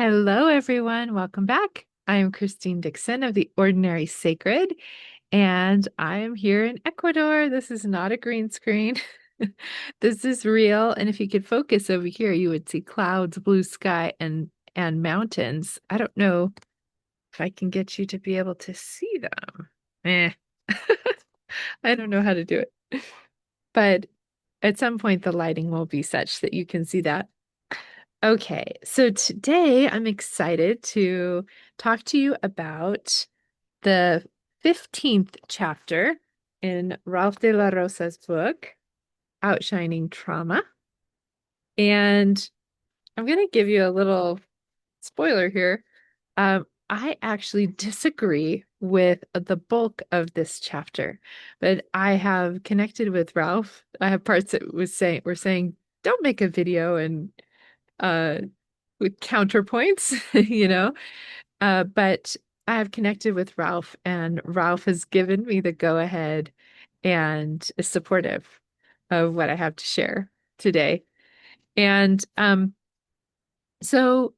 Hello, everyone. Welcome back. I am Christine Dixon of the Ordinary Sacred, and I am here in Ecuador. This is not a green screen. This is real. And if you could focus over here, you would see clouds, blue sky, and mountains. I don't know if I can get you to be able to see them. Eh. I don't know how to do it. But at some point, the lighting will be such that you can see that. Okay, so today I'm excited to talk to you about the 15th chapter in Ralph de la Rosa's book, Outshining Trauma. And I'm going to give you a little spoiler here. I actually disagree with the bulk of this chapter, but I have connected with Ralph. I have parts that were saying, don't make a video and uh with counterpoints, you know. But I have connected with Ralph, and Ralph has given me the go ahead and is supportive of what I have to share today. And so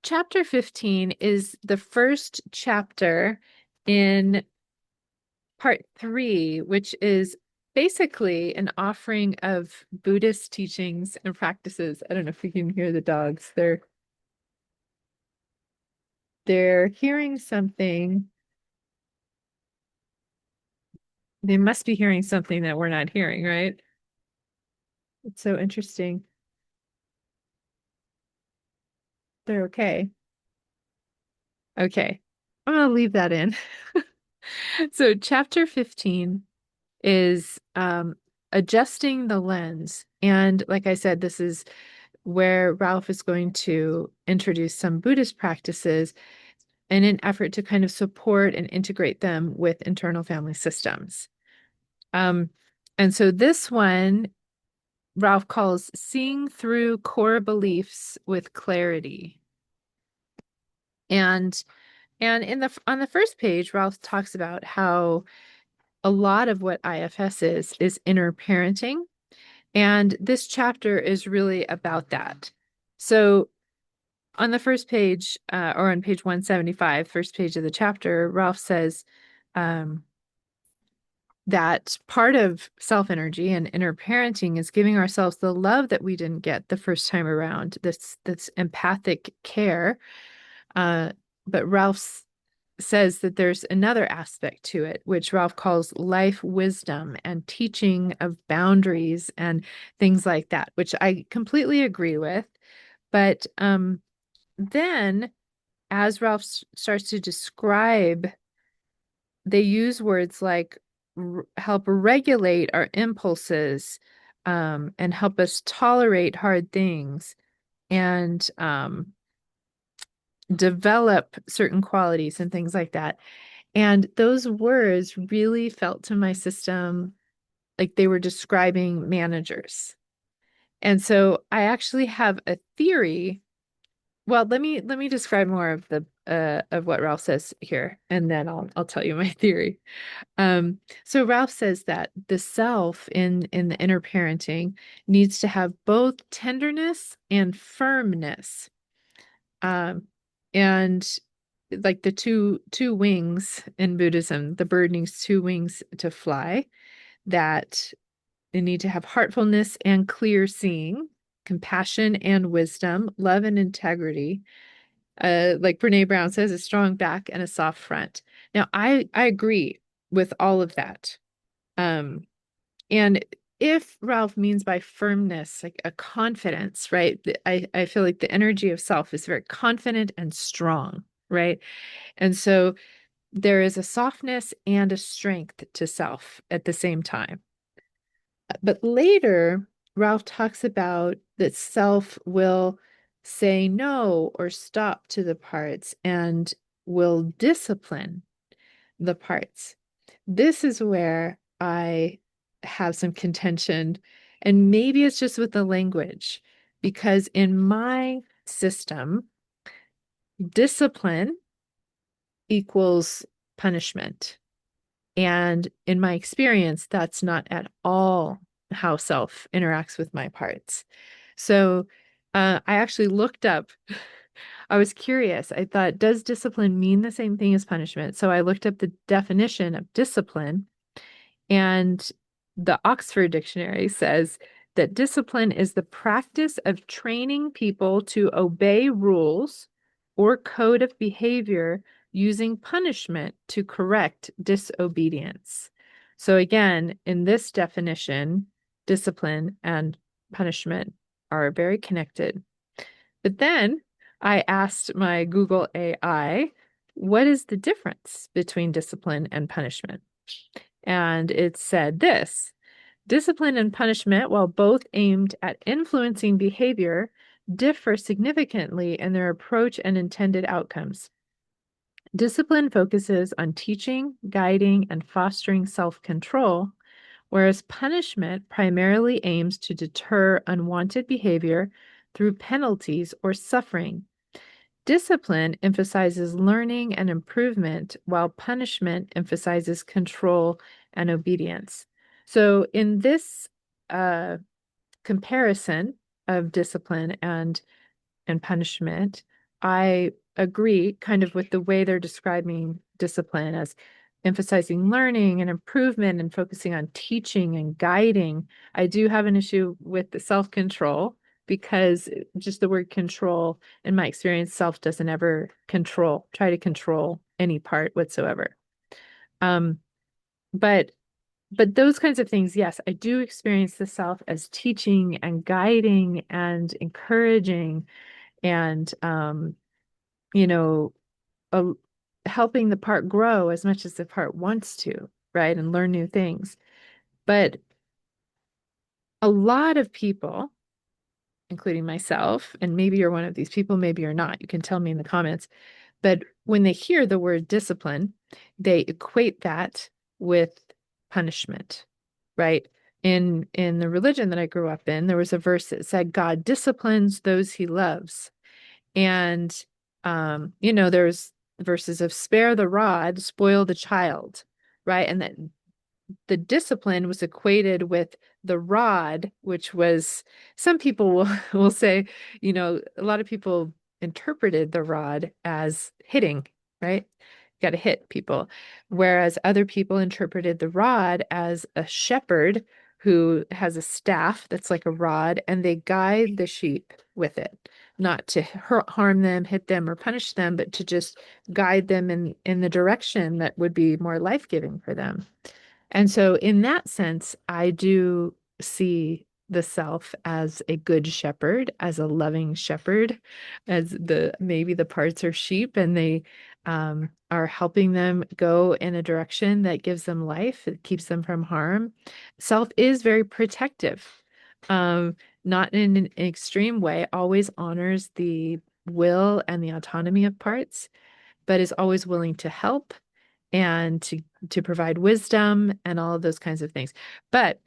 chapter 15 is the first chapter in part three, which is basically an offering of Buddhist teachings and practices. I don't know if you can hear the dogs. They're hearing something. They must be hearing something that we're not hearing, right? It's so interesting. They're okay. Okay. I'm gonna leave that in. So chapter 15 is adjusting the lens. And like I said, this is where Ralph is going to introduce some Buddhist practices in an effort to kind of support and integrate them with internal family systems. Um, and so this one Ralph calls seeing through core beliefs with clarity. And in the on the first page, Ralph talks about how a lot of what IFS is inner parenting. And this chapter is really about that. So on the first page, or on page 175, first page of the chapter, Ralph says, um, that part of self energy and inner parenting is giving ourselves the love that we didn't get the first time around, this empathic care. But Ralph says that there's another aspect to it, which Ralph calls life wisdom and teaching of boundaries and things like that, which I completely agree with. But then, as Ralph starts to describe, they use words like help regulate our impulses, and help us tolerate hard things, and develop certain qualities and things like that. And those words really felt to my system like they were describing managers. And so I actually have a theory. Well, let me describe more of what Ralph says here, and then I'll tell you my theory. So Ralph says that the self in the inner parenting needs to have both tenderness and firmness. Um, and like the two wings in Buddhism, the bird needs two wings to fly, that they need to have heartfulness and clear seeing, compassion and wisdom, love and integrity. Like Brene Brown says, a strong back and a soft front. Now, I agree with all of that. Um, and if Ralph means by firmness, like a confidence, right? I feel like the energy of self is very confident and strong, right? And so there is a softness and a strength to self at the same time. But later, Ralph talks about that self will say no or stop to the parts and will discipline the parts. This is where I have some contention, and maybe it's just with the language, because in my system, discipline equals punishment. And in my experience, that's not at all how self interacts with my parts. So I actually looked up I was curious. I thought, does discipline mean the same thing as punishment? So I looked up the definition of discipline, and the Oxford Dictionary says that discipline is the practice of training people to obey rules or code of behavior using punishment to correct disobedience. So again, in this definition, discipline and punishment are very connected. But then I asked my Google AI, what is the difference between discipline and punishment? And it said this: discipline and punishment, while both aimed at influencing behavior, differ significantly in their approach and intended outcomes. Discipline focuses on teaching, guiding, and fostering self-control, whereas punishment primarily aims to deter unwanted behavior through penalties or suffering. Discipline emphasizes learning and improvement, while punishment emphasizes control and obedience. So, in this comparison of discipline and punishment, I agree kind of with the way they're describing discipline as emphasizing learning and improvement and focusing on teaching and guiding. I do have an issue with the self-control because just the word control, in my experience, self doesn't ever try to control any part whatsoever. Um, but those kinds of things, yes, I do experience the self as teaching and guiding and encouraging and you know, uh, helping the part grow as much as the part wants to, right? And learn new things. But a lot of people, including myself, and maybe you're one of these people, maybe you're not, you can tell me in the comments, but when they hear the word discipline, they equate that with punishment, right? In the religion that I grew up in, there was a verse that said, God disciplines those he loves. And there's verses of spare the rod, spoil the child, right? And that the discipline was equated with the rod, which was, some people will say, a lot of people interpreted the rod as hitting, right? Got to hit people. Whereas other people interpreted the rod as a shepherd who has a staff that's like a rod, and they guide the sheep with it, not to harm them, hit them, or punish them, but to just guide them in the direction that would be more life-giving for them. And so, in that sense, I do see the self as a good shepherd, as a loving shepherd, as maybe the parts are sheep and they are helping them go in a direction that gives them life, it keeps them from harm. Self is very protective, not in an extreme way, always honors the will and the autonomy of parts, but is always willing to help and to provide wisdom and all of those kinds of things. But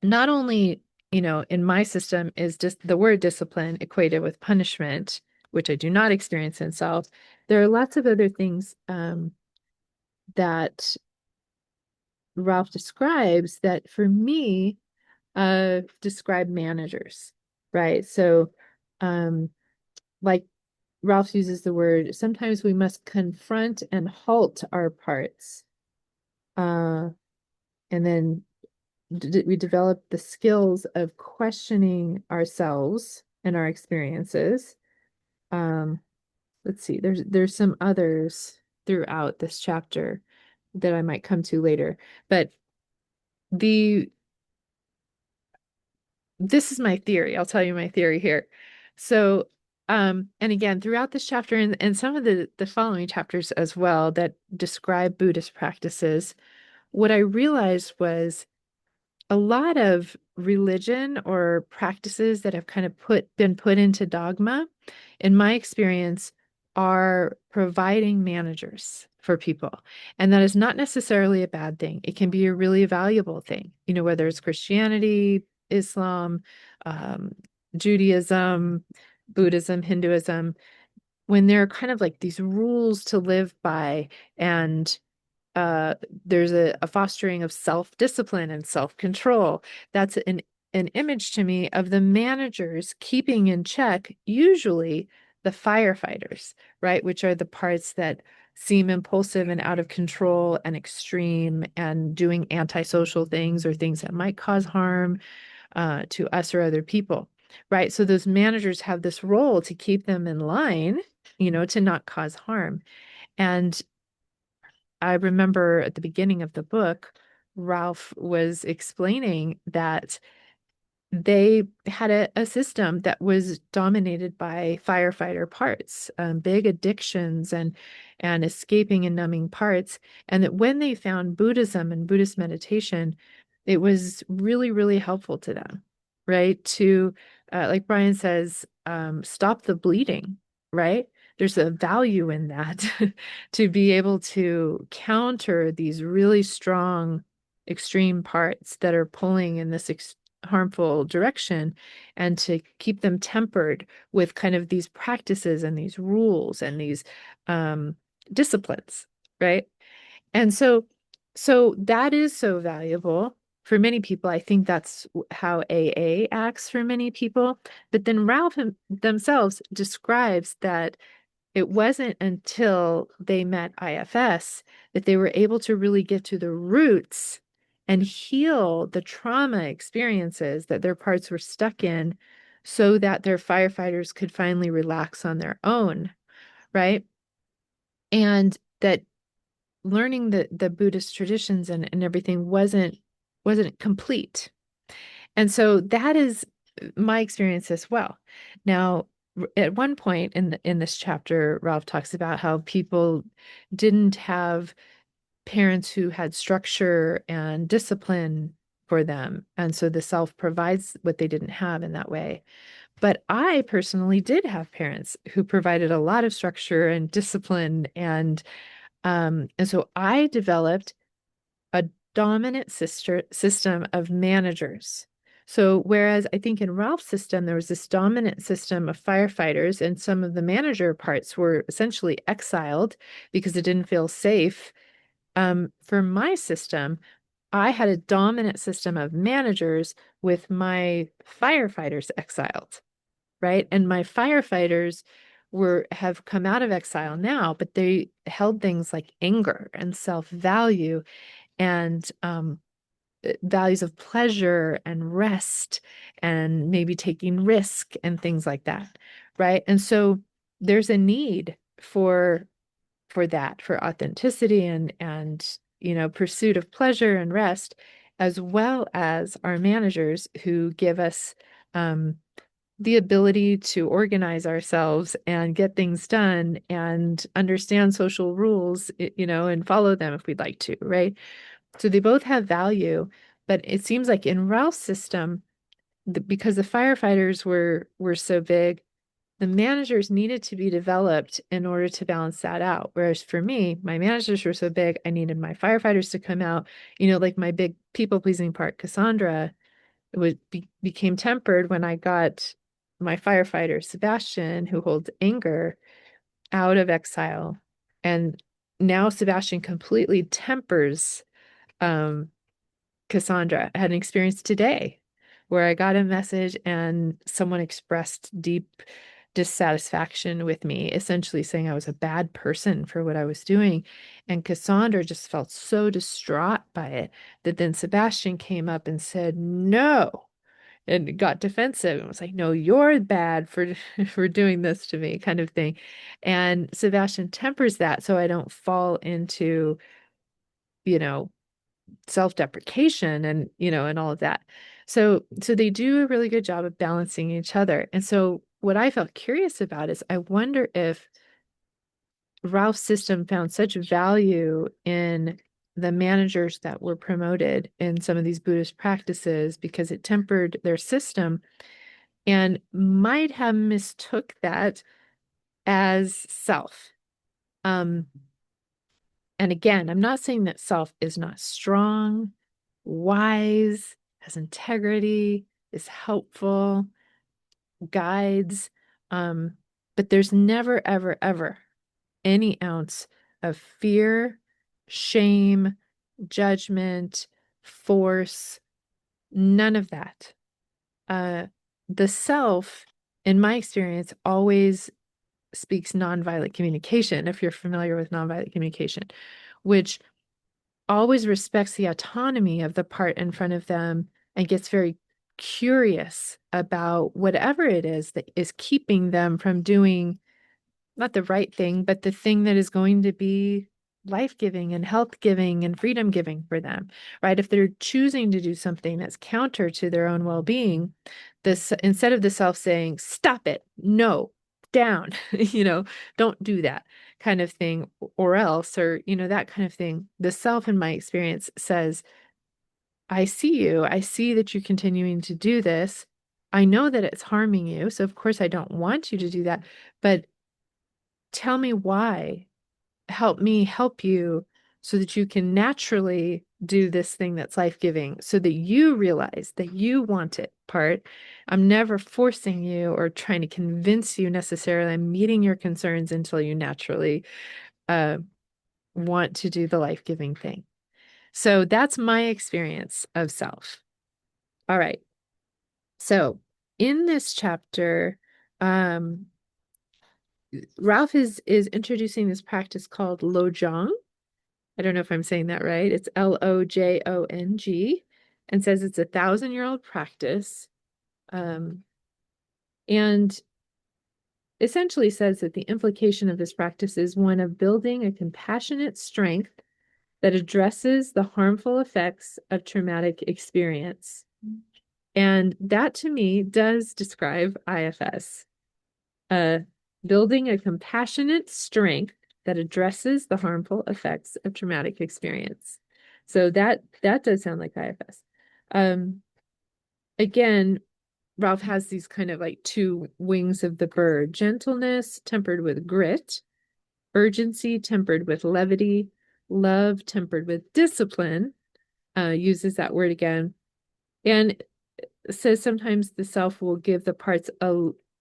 not only, in my system is just the word discipline equated with punishment, which I do not experience in self. There are lots of other things that Ralph describes that for me describe managers, right? So like Ralph uses the word, sometimes we must confront and halt our parts. And then we develop the skills of questioning ourselves and our experiences. Um, let's see, there's some others throughout this chapter that I might come to later, but this is my theory. I'll tell you my theory here. So, and again, throughout this chapter and some of the following chapters as well that describe Buddhist practices, what I realized was a lot of religion or practices that have kind of been put into dogma, in my experience, are providing managers for people. And that is not necessarily a bad thing. It can be a really valuable thing, whether it's Christianity, Islam, Judaism, Buddhism, Hinduism, when there are kind of like these rules to live by, and there's a fostering of self-discipline and self-control. That's an image to me of the managers keeping in check, usually, the firefighters, right? Which are the parts that seem impulsive and out of control and extreme and doing antisocial things or things that might cause harm to us or other people, right? So those managers have this role to keep them in line, to not cause harm. And I remember at the beginning of the book, Ralph was explaining that they had a system that was dominated by firefighter parts, big addictions and escaping and numbing parts. And that when they found Buddhism and Buddhist meditation, it was really, really helpful to them, right? To, like Brian says, stop the bleeding, right? There's a value in that to be able to counter these really strong, extreme parts that are pulling in this harmful direction and to keep them tempered with kind of these practices and these rules and these disciplines, right? And so that is so valuable for many people. I think that's how AA acts for many people. But then Ralph themselves describes that it wasn't until they met IFS that they were able to really get to the roots and heal the trauma experiences that their parts were stuck in so that their firefighters could finally relax on their own, right? And that learning the Buddhist traditions and everything wasn't complete. And so that is my experience as well. Now, at one point in this chapter, Ralph talks about how people didn't have parents who had structure and discipline for them. And so the self provides what they didn't have in that way. But I personally did have parents who provided a lot of structure and discipline. And so I developed a dominant system of managers. So whereas I think in Ralph's system, there was this dominant system of firefighters, and some of the manager parts were essentially exiled because it didn't feel safe. For my system, I had a dominant system of managers with my firefighters exiled, right? And my firefighters have come out of exile now, but they held things like anger and self-value and values of pleasure and rest and maybe taking risk and things like that, right? And so there's a need for that, for authenticity and pursuit of pleasure and rest, as well as our managers who give us the ability to organize ourselves and get things done and understand social rules, and follow them if we'd like to, right? So they both have value, but it seems like in Ralph's system, because the firefighters were so big, the managers needed to be developed in order to balance that out. Whereas for me, my managers were so big, I needed my firefighters to come out. Like my big people-pleasing part, Cassandra, became tempered when I got my firefighter, Sebastian, who holds anger, out of exile. And now Sebastian completely tempers um, Cassandra. I had an experience today where I got a message and someone expressed deep dissatisfaction with me, essentially saying I was a bad person for what I was doing. And Cassandra just felt so distraught by it that then Sebastian came up and said, no, and got defensive and was like, no, you're bad for for doing this to me, kind of thing. And Sebastian tempers that so I don't fall into, you know, self-deprecation and all of that. So they do a really good job of balancing each other. And so what I felt curious about is I wonder if Ralph's system found such value in the managers that were promoted in some of these Buddhist practices because it tempered their system and might have mistook that as self. Um, and again, I'm not saying that self is not strong, wise, has integrity, is helpful, guides, um, but there's never, ever, ever any ounce of fear, shame, judgment, force, none of that. Uh, the self, in my experience, always speaks nonviolent communication, if you're familiar with nonviolent communication, which always respects the autonomy of the part in front of them and gets very curious about whatever it is that is keeping them from doing not the right thing, but the thing that is going to be life-giving and health-giving and freedom-giving for them, right? If they're choosing to do something that's counter to their own well-being, this instead of the self saying, stop it, no, down, don't do that kind of thing, or else, or, that kind of thing. The self, in my experience, says, I see you. I see that you're continuing to do this. I know that it's harming you. So, of course, I don't want you to do that. But tell me why. Help me help you so that you can naturally do this thing that's life-giving, so that you realize that you want it part. I'm never forcing you or trying to convince you necessarily. I'm meeting your concerns until you naturally uh, want to do the life-giving thing. So that's my experience of self. All right. So in this chapter, um, Ralph is introducing this practice called Lojong. I don't know if I'm saying that right. It's Lojong, and says it's 1,000-year-old practice, and essentially says that the implication of this practice is one of building a compassionate strength that addresses the harmful effects of traumatic experience. And that to me does describe IFS. Building a compassionate strength that addresses the harmful effects of traumatic experience. So that does sound like IFS. Again, Ralph has these kind of like two wings of the bird: gentleness tempered with grit, urgency tempered with levity, love tempered with discipline. Uses that word again, and says sometimes the self will give the parts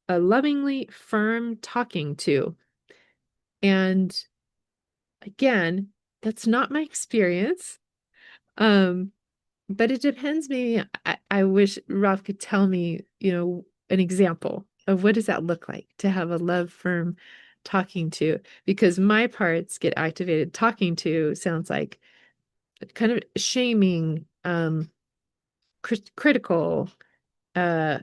a lovingly firm talking to. And again, that's not my experience. But it depends. Maybe I wish Ralph could tell me, an example of what does that look like to have a love firm talking to, because my parts get activated. Talking to sounds like kind of shaming, critical, uh,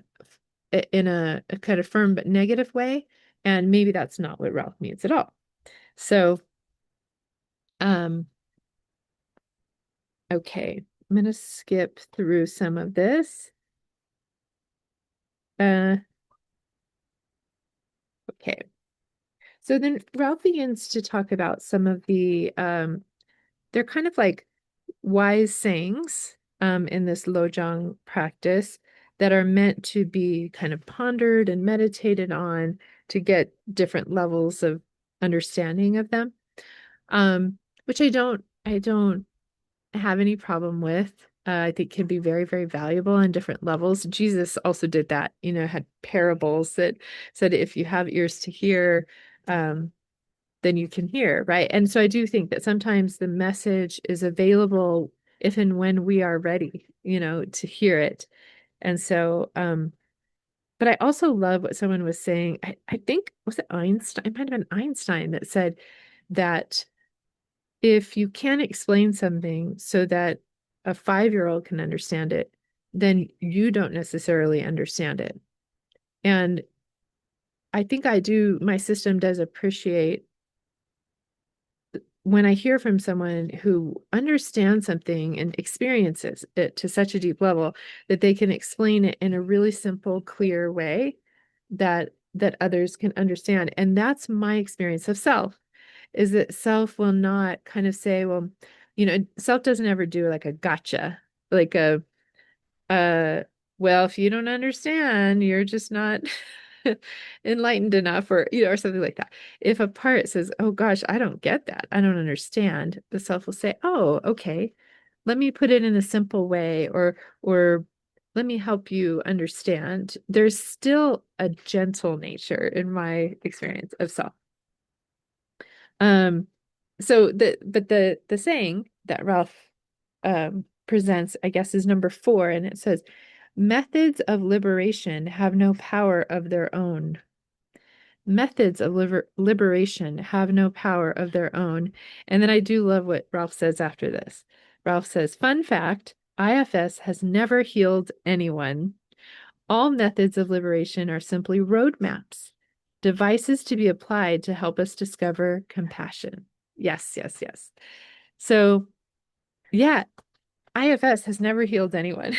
in a kind of firm but negative way. And maybe that's not what Ralph means at all. So, um, okay, I'm going to skip through some of this. Okay. So then Ralph begins to talk about some of the, they're kind of like wise sayings in this Lojong practice that are meant to be kind of pondered and meditated on to get different levels of understanding of them, which I don't have any problem with. I think can be very, very valuable on different levels. Jesus also did that, had parables that said if you have ears to hear, um, then you can hear, right? And so I do think that sometimes the message is available if and when we are ready, to hear it. And so, but I also love what someone was saying. I think, was it Einstein? It might have been Einstein that said that if you can't explain something so that a 5-year-old can understand it, then you don't necessarily understand it. And I think my system does appreciate when I hear from someone who understands something and experiences it to such a deep level that they can explain it in a really simple, clear way that others can understand. And that's my experience of self, is that self will not kind of say, well, self doesn't ever do like a gotcha, like uh, well, if you don't understand, you're just not enlightened enough, or something like that. If a part says, oh gosh, I don't get that, I don't understand, the self will say, oh, okay, let me put it in a simple way, or let me help you understand. There's still a gentle nature in my experience of self. Um, so the saying that Ralph presents, I guess, is number 4, and it says, methods of liberation have no power of their own. Methods of liberation have no power of their own. And then I do love what Ralph says after this. Ralph says, fun fact, IFS has never healed anyone. All methods of liberation are simply roadmaps, devices to be applied to help us discover compassion. Yes, yes, yes. So, yeah, IFS has never healed anyone.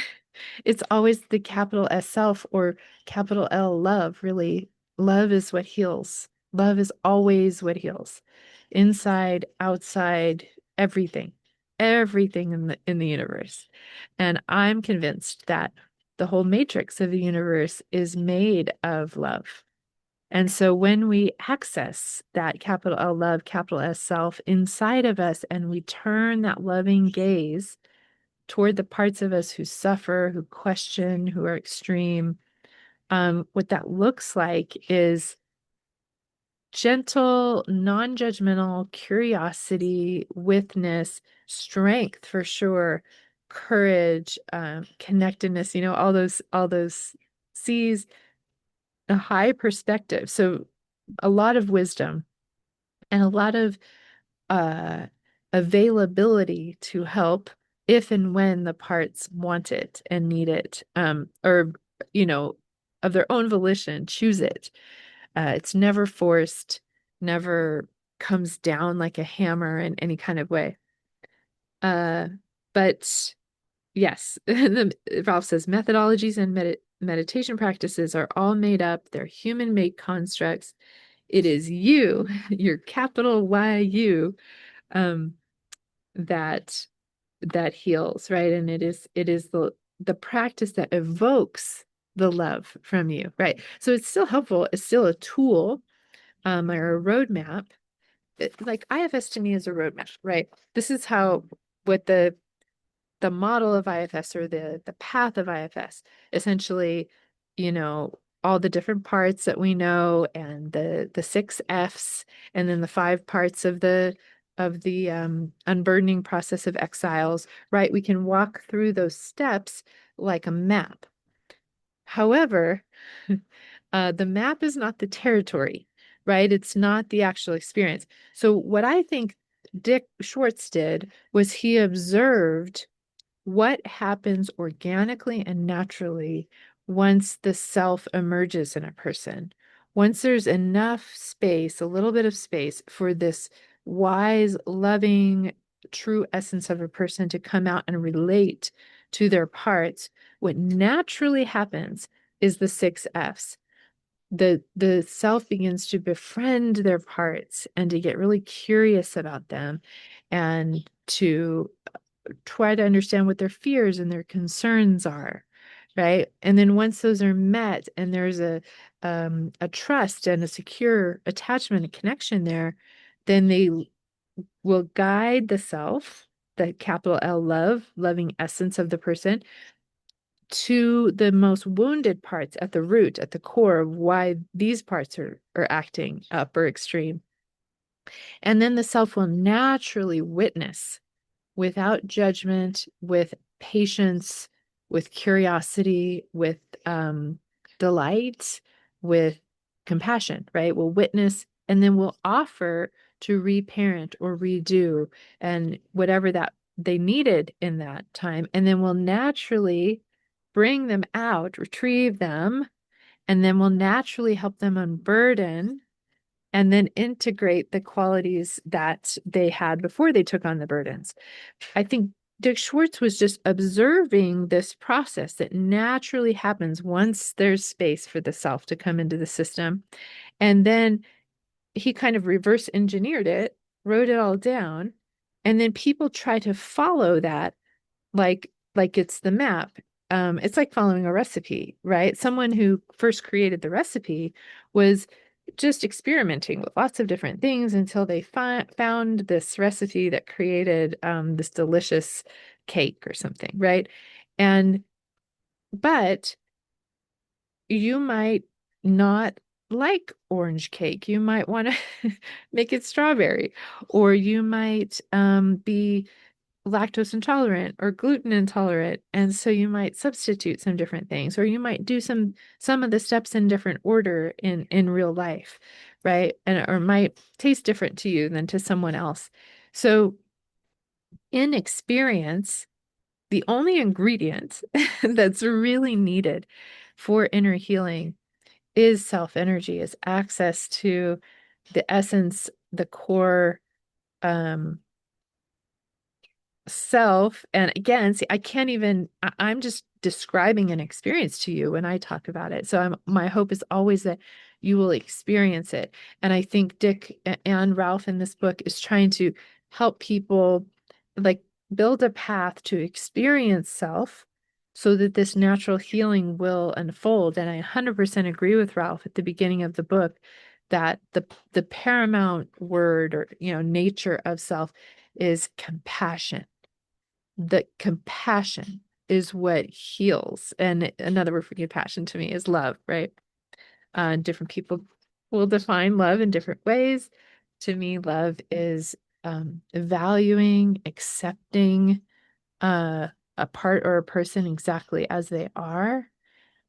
It's always the capital S self or capital L love, really. Love is what heals. Love is always what heals. Inside, outside, everything. Everything in the universe. And I'm convinced that the whole matrix of the universe is made of love. And so when we access that capital L love, capital S self inside of us, and we turn that loving gaze toward the parts of us who suffer, who question, who are extreme, what that looks like is gentle, non-judgmental curiosity, witness, strength for sure, courage, connectedness, all those C's, a high perspective. So a lot of wisdom and a lot of uh, availability to help if and when the parts want it and need it, or, you know, of their own volition, choose it. It's never forced, never comes down like a hammer in any kind of way. Uh, but yes, Ralph says methodologies and meditation practices are all made up. They're human-made constructs. It is you, your capital Y-U, um, that that heals, right? And it is the practice that evokes the love from you, right? So it's still helpful. It's still a tool, or a roadmap. Like IFS to me is a roadmap, right? This is how what the model of IFS or the path of IFS, essentially, all the different parts that we know and the six Fs and then the five parts of the unburdening process of exiles, right? We can walk through those steps like a map. However, the map is not the territory, right? It's not the actual experience. So what I think Dick Schwartz did was he observed what happens organically and naturally once the self emerges in a person. Once there's enough space, a little bit of space for this wise, loving, true essence of a person to come out and relate to their parts, what naturally happens is the six F's. The self begins to befriend their parts and to get really curious about them and to try to understand what their fears and their concerns are, right? And then once those are met and there's a trust and a secure attachment and connection there, then they will guide the self, the capital L love, loving essence of the person, to the most wounded parts at the root, at the core of why these parts are acting up or extreme. And then the self will naturally witness without judgment, with patience, with curiosity, with delight, with compassion, right? We'll witness and then we'll offer to reparent or redo and whatever that they needed in that time. And then we'll naturally bring them out, retrieve them, and then we'll naturally help them unburden and then integrate the qualities that they had before they took on the burdens. I think Dick Schwartz was just observing this process that naturally happens once there's space for the self to come into the system. And then he kind of reverse engineered it, wrote it all down, and then people try to follow that like it's the map. It's like following a recipe, right? Someone who first created the recipe was just experimenting with lots of different things until they found this recipe that created this delicious cake or something, right? And but you might not like orange cake. You might want to make it strawberry, or you might be lactose intolerant or gluten intolerant, and so you might substitute some different things, or you might do some of the steps in different order in real life, right? And or might taste different to you than to someone else. So in experience, the only ingredient that's really needed for inner healing is self energy, is access to the essence, the core um self. And again, see, I can't even, I'm just describing an experience to you when I talk about it. So my hope is always that you will experience it. And I think Dick and Ralph in this book is trying to help people like build a path to experience self so that this natural healing will unfold. And I 100% agree with Ralph at the beginning of the book that the paramount word or nature of self is compassion. The compassion is what heals. And another word for compassion to me is love, right? Different people will define love in different ways. To me, love is valuing, accepting a part or a person exactly as they are,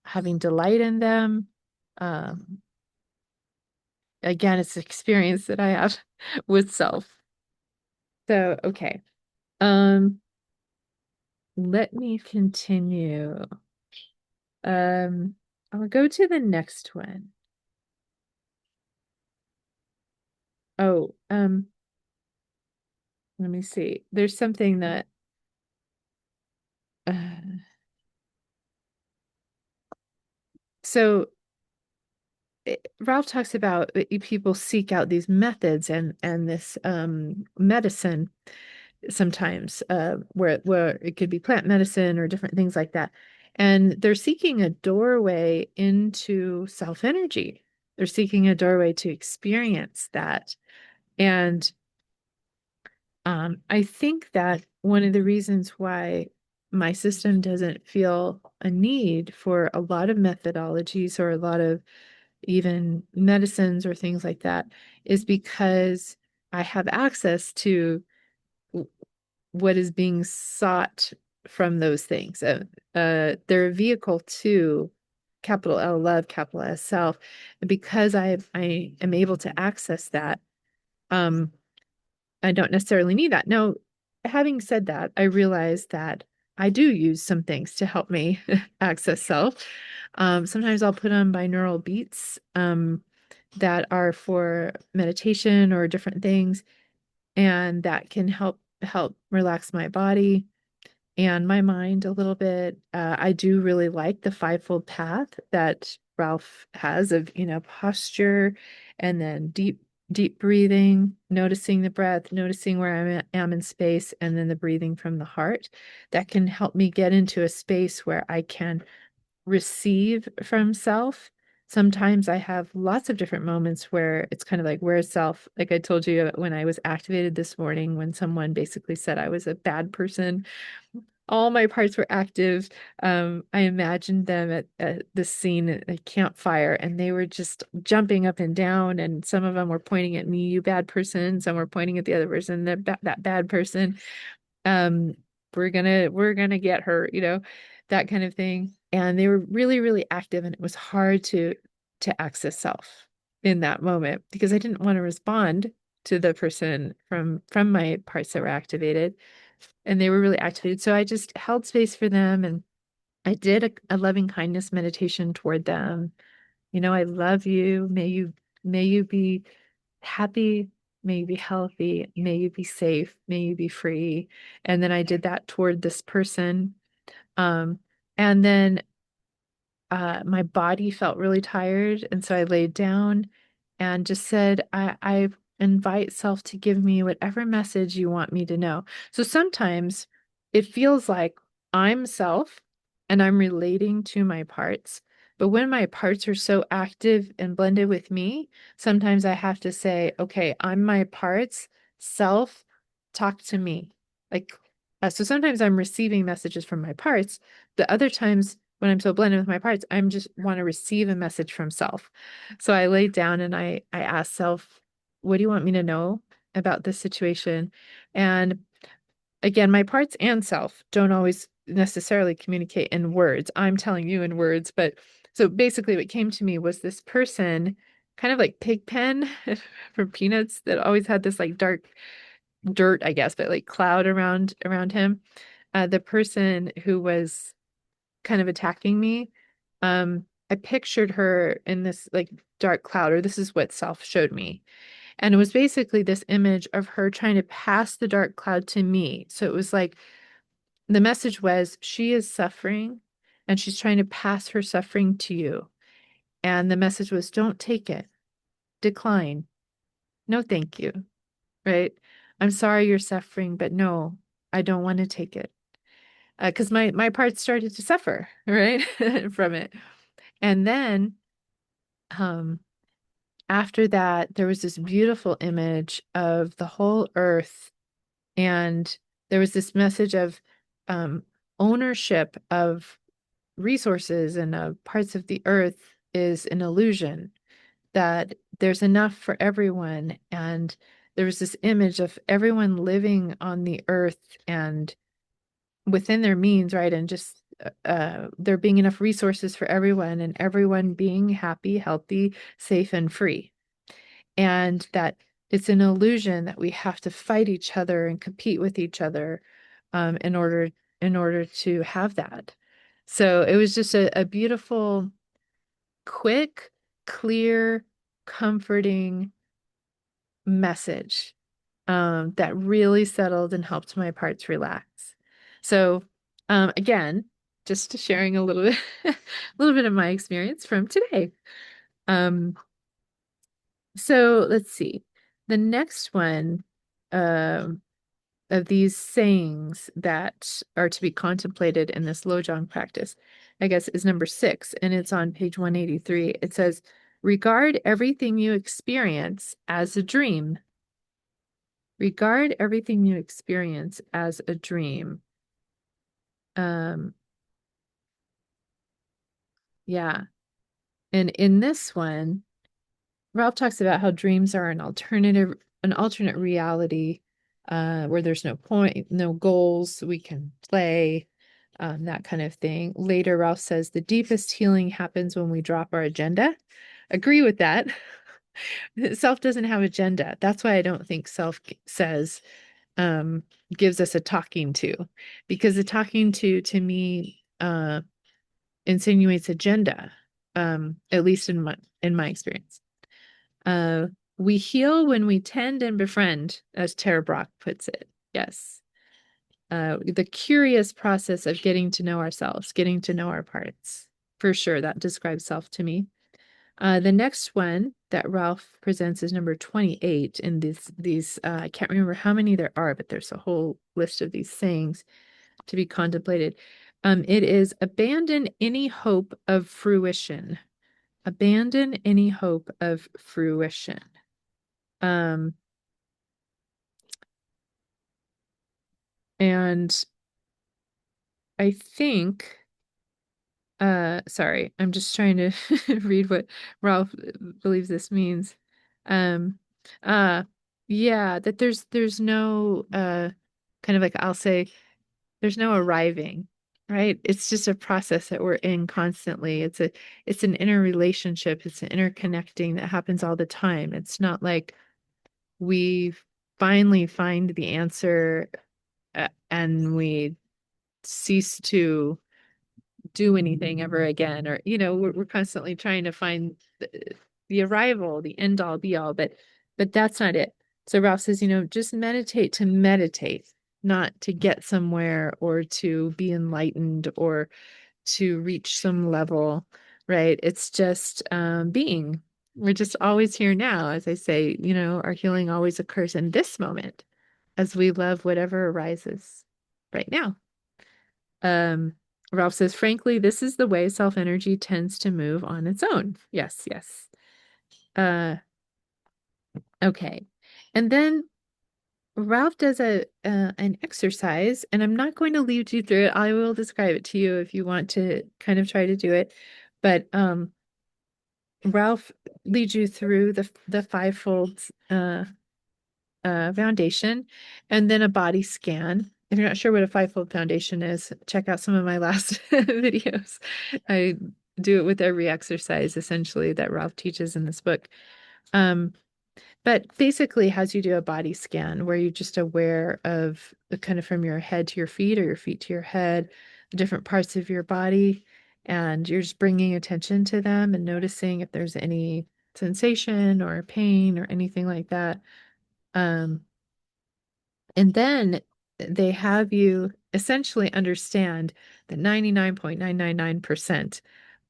having delight in them. Um, again, it's an experience that I have with self. So, okay. Um, let me continue. Um, I'll go to the next one. Oh, let me see. There's something that uh, so Ralph talks about people seek out these methods and this medicine sometimes where it could be plant medicine or different things like that. And they're seeking a doorway into self energy. They're seeking a doorway to experience that. And I think that one of the reasons why my system doesn't feel a need for a lot of methodologies or a lot of even medicines or things like that is because I have access to what is being sought from those things. They're a vehicle to capital L love, capital S self. And because I am able to access that, um, I don't necessarily need that. Now, having said that, I realize that I do use some things to help me access self. Sometimes I'll put on binaural beats that are for meditation or different things, and that can help relax my body and my mind a little bit. I do really like the fivefold path that Ralph has of, posture and then deep breathing, noticing the breath, noticing where I am in space, and then the breathing from the heart. That can help me get into a space where I can receive from self. Sometimes I have lots of different moments where it's kind of like, where's self? Like I told you when I was activated this morning, when someone basically said I was a bad person, all my parts were active. I imagined them at the scene at a campfire, and they were just jumping up and down. And some of them were pointing at me, you bad person. Some were pointing at the other person, that bad person. Um, we're gonna get her, that kind of thing. And they were really, really active, and it was hard to access self in that moment because I didn't want to respond to the person from my parts that were activated, and they were really activated. So I just held space for them, and I did a loving kindness meditation toward them. I love you. May you be happy. May you be healthy. May you be safe. May you be free. And then I did that toward this person. Um, and then my body felt really tired. And so I laid down and just said, I invite self to give me whatever message you want me to know. So sometimes it feels like I'm self and I'm relating to my parts. But when my parts are so active and blended with me, sometimes I have to say, okay, I'm my parts, self, talk to me. Like, so sometimes I'm receiving messages from my parts. The other times when I'm so blended with my parts, I'm just want to receive a message from self. So I laid down and I asked self, what do you want me to know about this situation? And again, my parts and self don't always necessarily communicate in words. I'm telling you in words, but so basically what came to me was this person, kind of like Pigpen from Peanuts, that always had this like dark dirt, I guess, but like cloud around him. The person who was kind of attacking me, I pictured her in this like dark cloud, or this is what self showed me. And it was basically this image of her trying to pass the dark cloud to me. So it was like the message was, she is suffering and she's trying to pass her suffering to you. And the message was, don't take it, decline. No, thank you. Right? I'm sorry you're suffering, but no, I don't want to take it. Because my parts started to suffer, right, from it. And then um, after that, there was this beautiful image of the whole earth, and there was this message of um, ownership of resources and parts of the earth is an illusion, that there's enough for everyone. And there was this image of everyone living on the earth and within their means, right? And just there being enough resources for everyone and everyone being happy, healthy, safe, and free. And that it's an illusion that we have to fight each other and compete with each other in order to have that. So it was just a beautiful, quick, clear, comforting message that really settled and helped my parts relax. So again, just sharing a little bit, a little bit of my experience from today. Um, so let's see. The next one um, of these sayings that are to be contemplated in this Lojong practice, I guess, is number 6, and it's on page 183. It says, regard everything you experience as a dream. Regard everything you experience as a dream. Um, yeah. And in this one, Ralph talks about how dreams are an alternate reality, where there's no point, no goals, we can play, that kind of thing. Later, Ralph says the deepest healing happens when we drop our agenda. Agree with that. Self doesn't have agenda. That's why I don't think self says um gives us a talking to, because the talking to me insinuates agenda, at least in my experience. uh we heal when we tend and befriend, as Tara Brach puts it. Yes. The curious process of getting to know ourselves, getting to know our parts. For sure, that describes self to me. The next one that Ralph presents is number 28 in these I can't remember how many there are, but there's a whole list of these sayings to be contemplated. It is abandon any hope of fruition. Abandon any hope of fruition. Um, and I think sorry, I'm just trying to read what Ralph believes this means. Um, uh, yeah, that there's no kind of like, I'll say, there's no arriving, right? It's just a process that we're in constantly. It's an inner relationship. It's an interconnecting that happens all the time. It's not like we finally find the answer and we cease to do anything ever again, or we're constantly trying to find the arrival, the end all be all, but that's not it. So Ralph says, just meditate to meditate, not to get somewhere or to be enlightened or to reach some level, right? It's just being. We're just always here now. As I say, our healing always occurs in this moment as we love whatever arises right now. Um, Ralph says, frankly, this is the way self energy tends to move on its own. Yes, yes. Uh, okay. And then Ralph does an exercise, and I'm not going to lead you through it. I will describe it to you if you want to kind of try to do it. But Ralph leads you through the fivefold foundation, and then a body scan. if you're not sure what a fivefold foundation is, check out some of my last videos. I do it with every exercise essentially that Ralph teaches in this book. Um, but basically has you do a body scan where you're just aware of the kind of from your head to your feet or your feet to your head, the different parts of your body, and you're just bringing attention to them and noticing if there's any sensation or pain or anything like that. Um, and then they have you essentially understand that 99.999%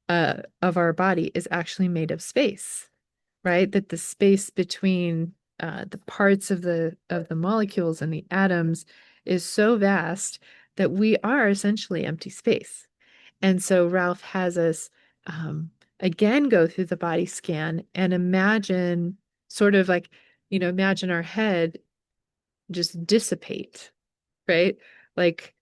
of our body is actually made of space, right? That the space between the parts of the molecules and the atoms is so vast that we are essentially empty space. And so Ralph has us again go through the body scan and imagine sort of like, imagine our head just dissipate, right? Like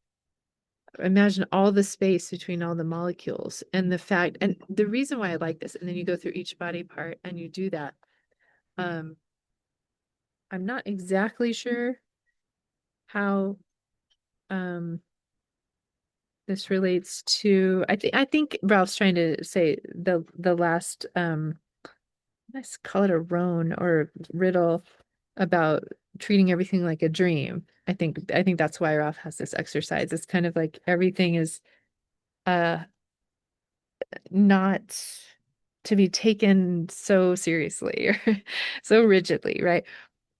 imagine all the space between all the molecules and the fact, and the reason why I like this, and then you go through each body part and you do that. Um, I'm not exactly sure how um this relates to I think Ralph's trying to say the last let's call it a roan or riddle about treating everything like a dream. I think that's why Ralph has this exercise. It's kind of like everything is uh not to be taken so seriously or so rigidly, right?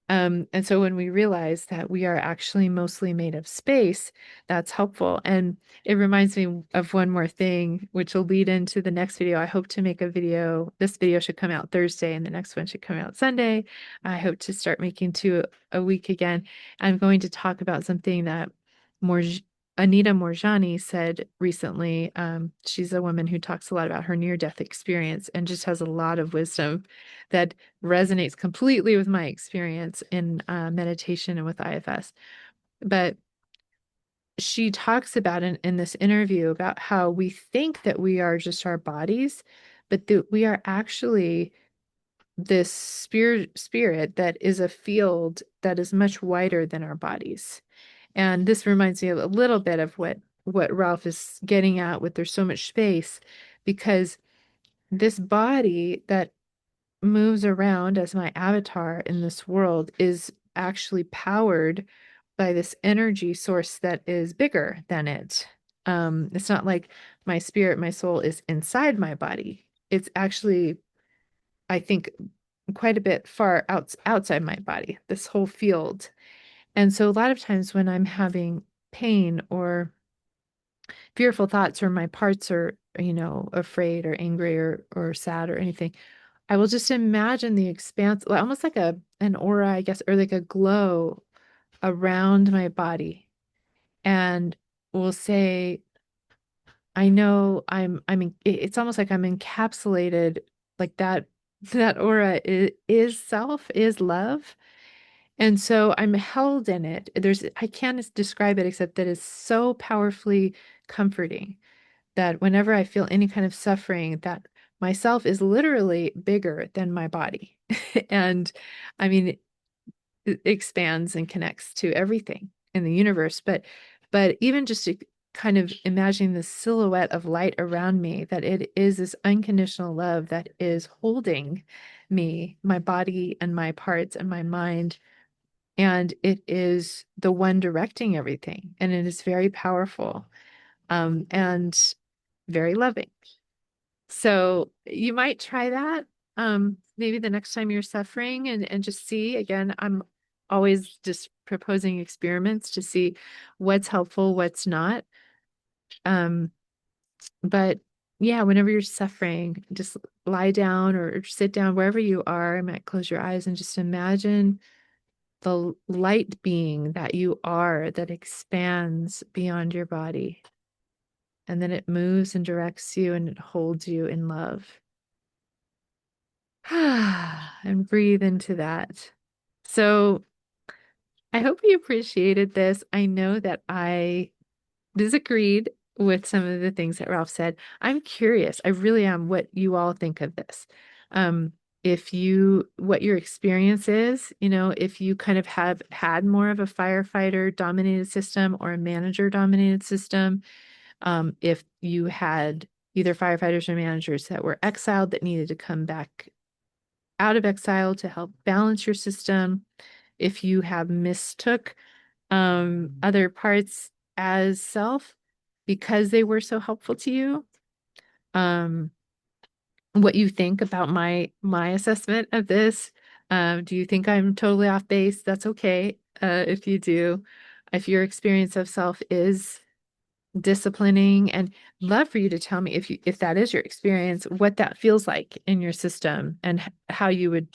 And so when we realize that we are actually mostly made of space, that's helpful. And it reminds me of one more thing, which will lead into the next video. I hope to make a video. This video should come out Thursday, and the next one should come out Sunday. I hope to start making two a week again. I'm going to talk about something that Anita Morjani said recently. She's a woman who talks a lot about her near-death experience and just has a lot of wisdom that resonates completely with my experience in meditation and with IFS. But she talks about in this interview about how we think that we are just our bodies, but that we are actually this spirit that is a field that is much wider than our bodies. And this reminds me a little bit of what Ralph is getting at with there's so much space, because this body that moves around as my avatar in this world is actually powered by this energy source that is bigger than it. It's not like my spirit, my soul is inside my body. It's actually, I think, quite a bit far outside my body, this whole field. And so a lot of times when I'm having pain or fearful thoughts or my parts are, afraid or angry or sad or anything, I will just imagine the expanse, almost like an aura, I guess, or like a glow around my body. And will say, I know it's almost like I'm encapsulated like that. That aura is self, is love. And so I'm held in it. I can't describe it except that it's so powerfully comforting that whenever I feel any kind of suffering, that myself is literally bigger than my body. And I mean, it expands and connects to everything in the universe. But even just to kind of imagining the silhouette of light around me, that it is this unconditional love that is holding me, my body and my parts and my mind. And it is the one directing everything. And it is very powerful, and very loving. So you might try that maybe the next time you're suffering, and just see. Again, I'm always just proposing experiments to see what's helpful, what's not. Um, but yeah, whenever you're suffering, just lie down or sit down wherever you are. I might close your eyes and just imagine the light being that you are that expands beyond your body. And then it moves and directs you and it holds you in love. And breathe into that. So I hope you appreciated this. I know that I disagreed with some of the things that Ralph said. I'm curious. I really am what you all think of this. Um, what your experience is, if you kind of have had more of a firefighter dominated system or a manager dominated system, if you had either firefighters or managers that were exiled that needed to come back out of exile to help balance your system, if you have mistook other parts as self because they were so helpful to you, um, what you think about my assessment of this. Do you think I'm totally off base? That's okay. If you do, if your experience of self is disciplining, and love for you to tell me if that is your experience, what that feels like in your system and how you would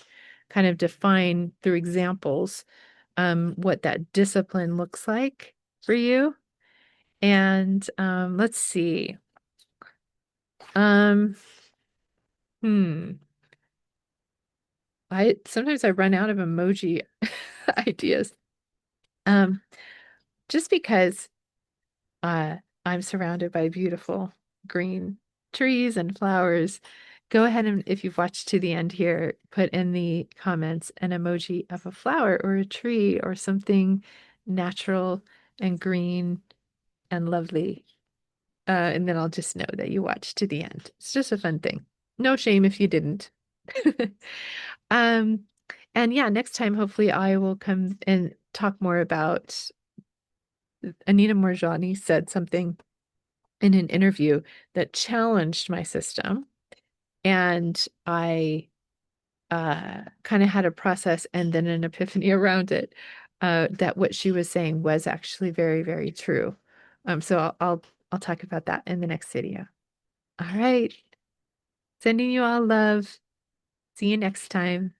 kind of define through examples what that discipline looks like for you. And let's see. Um, hmm. I sometimes I run out of emoji ideas. Um, just because uh I'm surrounded by beautiful green trees and flowers. Go ahead and if you've watched to the end here, put in the comments an emoji of a flower or a tree or something natural and green and lovely. And then I'll just know that you watched to the end. It's just a fun thing. No shame if you didn't. Um, and yeah, next time, hopefully, I will come and talk more about Anita Morjani said something in an interview that challenged my system. And I kind of had a process and then an epiphany around it, that what she was saying was actually very, very true. So I'll talk about that in the next video. All right. Sending you all love. See you next time.